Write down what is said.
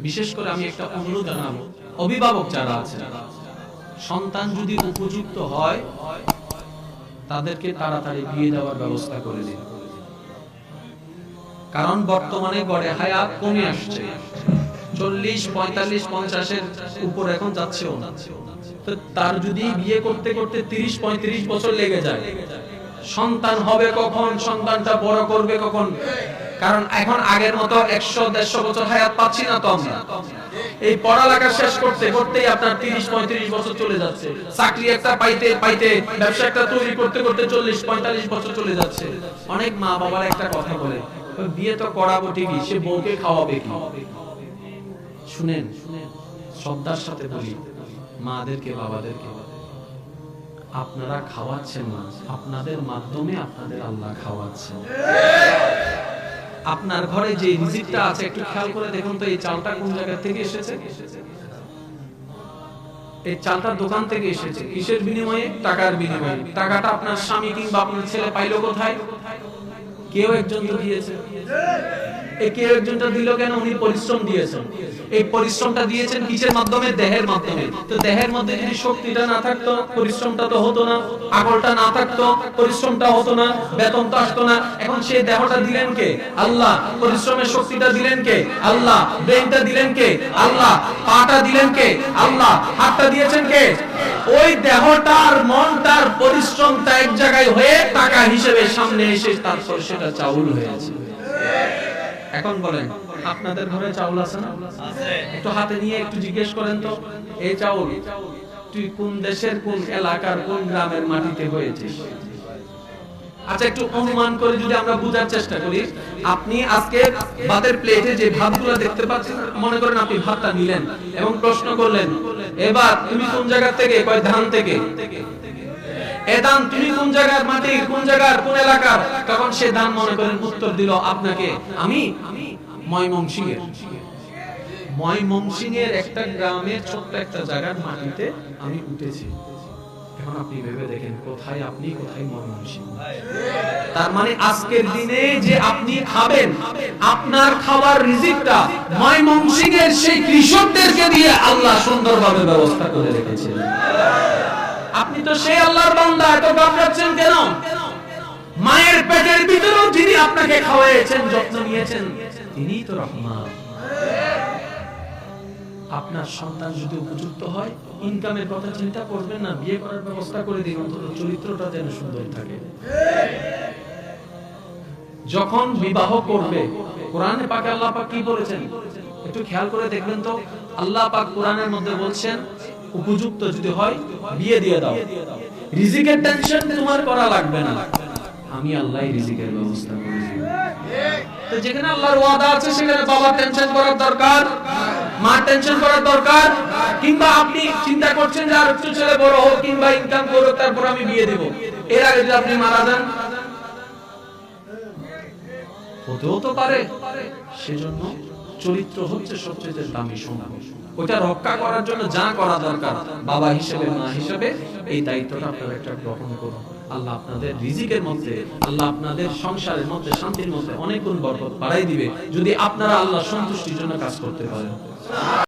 বিশেষ করে আমি একটা অনুরোধ জানাবো, অভিভাবক যারা আছে, সন্তান যদি উপযুক্ত হয় তাদেরকে তাড়াতাড়ি বিয়ে দেওয়ার ব্যবস্থা করে দিন। কারণ বর্তমানে গড়ে হায়াত কমে আসছে, 40, 45, 50-এর উপর এখন যাচ্ছেও না। তো তার যদি বিয়ে করতে করতে 30-35 বছর লেগে যায়, সন্তান হবে কখন, সন্তানটা বড় করবে কখন? কারণ এখন আগের মতো 100-150 বছর হায়াত পাচ্ছি না তো আমরা। এই পড়ালেখা শেষ করতে করতেই আপনার 30-35 বছর চলে যাচ্ছে, চাকরি একটা পাইতে পাইতে, ব্যবসা একটা তৈরি করতে করতে 40-45 বছর চলে যাচ্ছে। অনেক মা বাবার একটা কথা বলে, বিয়ে তো করাবো ঠিকই, সে বউকে খাওয়াবে কি? শুনেন, শ্রদ্ধার সাথে বলি মাদেরকে, বাবাদেরকে, আপনারা খাওয়াচ্ছেন না, আপনাদের মাধ্যমে আপনাদের আল্লাহ খাওয়াচ্ছেন। আপনার ঘরে যে রিজিকটা আছে একটু খেয়াল করে দেখুন তো, এই চালটা কোন জায়গা থেকে এসেছে? এই চালটা দোকান থেকে এসেছে। কিসের বিনিময়ে? টাকার বিনিময়ে। টাকাটা আপনার স্বামী কিংবা আপনার ছেলে পাইলো কোথায়? কেউ একজন তো দিয়েছে। এই কেউ একজনটা দিল কেন? উনি পরিশ্রম দিয়েছেন। এই পরিশ্রমটা দিয়েছেন কিসের মাধ্যমে? দেহের মাধ্যমে। তো দেহের মধ্যে যদি শক্তিটা না থাকতো, পরিশ্রমটা তো হতো না। আকলটা না থাকতো, পরিশ্রমটা হতো না, বেতন তো আসতো না। এখন সেই দেহটা দিলেন কে? আল্লাহ। পরিশ্রমের শক্তিটা দিলেন কে? আল্লাহ। ব্রেনটা দিলেন কে? আল্লাহ। পাটা দিলেন কে? আল্লাহ। হাতটা দিয়েছেন কে? ওই দেহটার, মনটার পরিশ্রমটা এক জায়গায় হয়ে টাকা হিসেবে সামনে এসে তারপর সেটা চাউল হয়েছে। এখন বলেন, আপনাদের ঘরে চাউল আছে না? একটু হাতে নিয়ে একটু জিজ্ঞেস করেন তো, এই চাউল তুই কোন দেশের, কোন এলাকার, কোন গ্রামের মাটিতে হয়েছিস? আচ্ছা, একটু অনুমান করে যদি আমরা বুঝার চেষ্টা করি, আপনি আজকে ভাতের প্লেটে যে ভাতগুলো দেখতে পাচ্ছেন, মনে করেন আপনি ভাতটা নিলেন এবং প্রশ্ন করলেন, এবার তুমি কোন জায়গা থেকে? কয় ধান থেকে। এ ধান তুমি কোন জায়গার মাটি, কোন জায়গার, কোন এলাকার? তখন সে ধান মনে করেন উত্তর দিল আপনাকে, আমি ময়মনসিংহের। ময়মনসিংহের একটা গ্রামের ছোট্ট একটা জায়গার মাটিতে আমি উঠেছি। এখন আপনি ভেবে দেখেন, কোথায় আপনি, কোথায় ময়মনসিংহ? তার মানে আজকের দিনে যে আপনি খাবেন, আপনার খাবার রিজিকটা ময়মনসিংহের সেই কৃষকদেরকে দিয়ে আল্লাহ সুন্দরভাবে ব্যবস্থা করে রেখেছেন। আপনি তো সেই আল্লাহর বান্দা, এত ঘাবড়াচ্ছেন কেন? মায়ের পেটের ভিতরেও যিনি আপনাকে খাওয়াইছেন, যত্ন নিয়েছেন, তিনিই তো রহমান। আপনার সন্তান যদি উপযুক্ত হয়, ইনকামের কথা চিন্তা করবেন না, বিয়ে করার ব্যবস্থা করে দিন, অন্তত চরিত্রটা যেন সুন্দর থাকে। যখন বিবাহ করবে, কোরআনে পাকে আল্লাহ পাক কি বলেছেন একটু খেয়াল করে দেখবেন তো। আল্লাহ পাক কোরআনের মধ্যে বলছেন, উপযুক্ত যদি হয় বিয়ে দিয়ে দাও, রিজিকের টেনশন তোমার করা লাগবে না, আমি আল্লাহই রিজিকের ব্যবস্থা করে দেব। তো যেখানে আল্লাহর ওয়াদা আছে সেখানে বাবা টেনশন করার দরকার, মা টেনশন করার দরকার, কিংবা আপনি চিন্তা করছেন যে আর একটু ছেলে বড় হোক কিংবা ইনকাম করুক তারপর আমি বিয়ে দেব, এর আগে যদি আপনি মারা যান, হতেও তো পারে। সেজন্য চরিত্র হচ্ছে সবচেয়ে দামি সম্পদ। ওটা রক্ষা করার জন্য যা করা দরকার, বাবা হিসেবে, মা হিসেবে এই দায়িত্বটা আপনারা একটা গ্রহণ করুন। আল্লাহ আপনাদের রিজিকের মধ্যে, আল্লাহ আপনাদের সংসারের মধ্যে, শান্তির মধ্যে অনেক গুণ বরকত বাড়াই দিবে, যদি আপনারা আল্লাহ সন্তুষ্টির জন্য কাজ করতে পারেন।